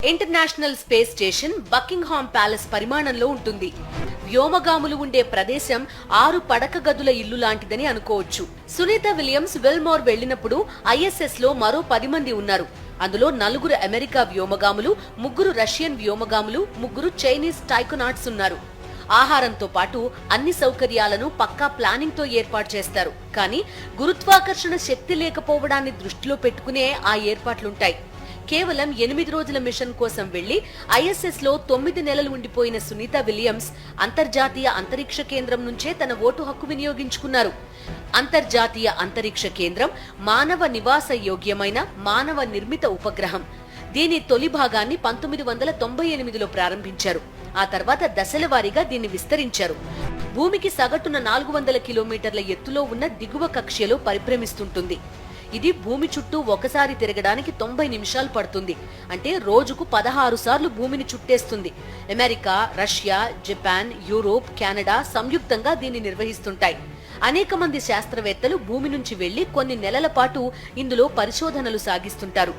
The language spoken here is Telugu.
International space station Buckingham palace పరిమాణంలో ఉంటుంది. వ్యోమగాములు ఉండే ప్రదేశం 6 పడక గదుల ఇల్లు లాంటిదని అనుకోవచ్చు. సునీత విలియమ్స్ విల్మోర్ వెళ్లినప్పుడు ISS లో మరో 10 మంది ఉన్నారు. అందులో 4 అమెరికా వ్యోమగాములు, 3 రష్యన్ వ్యోమగాములు, 3 చైనీస్ టైకోనాట్స్ ఉన్నారు. ఆహారంతో పాటు అన్ని సౌకర్యాలను పక్కా ప్లానింగ్ తో ఏర్పాటు చేస్తారు. కానీ గురుత్వాకర్షణ శక్తి లేకపోవడాన్ని దృష్టిలో పెట్టుకునే ఆ ఏర్పాట్లుంటాయి. కేవలం 8 రోజుల మిషన్ కోసం వెళ్లి ISS లో 9 నెలలు ఉండిపోయిన సునీత విలియమ్స్ అంతర్జాతీయ అంతరిక్ష కేంద్రం నుంచే తన ఓటు హక్కు వినియోగించుకున్నారు. అంతర్జాతీయ అంతరిక్ష కేంద్రం మానవ నివాస యోగ్యమైన మానవ నిర్మిత ఉపగ్రహం. దీని తొలి భాగాన్ని 1998లో ప్రారంభించారు. ఆ తర్వాత దశల వారీగా దీన్ని విస్తరించారు. భూమికి సగటున 400 కిలోమీటర్ల ఎత్తులో ఉన్న దిగువ కక్ష్యలో పరిభ్రమిస్తుంటుంది. ఇది భూమి చుట్టూ ఒకసారి తిరగడానికి 90 నిమిషాలు పడుతుంది. అంటే రోజుకు 16 సార్లు భూమిని చుట్టేస్తుంది. America, Russia, Japan, Europe, Canada సంయుక్తంగా దీన్ని నిర్వహిస్తుంటాయి. అనేక మంది శాస్త్రవేత్తలు భూమి నుంచి వెళ్లి కొన్ని నెలల పాటు ఇందులో పరిశోధనలు సాగిస్తుంటారు.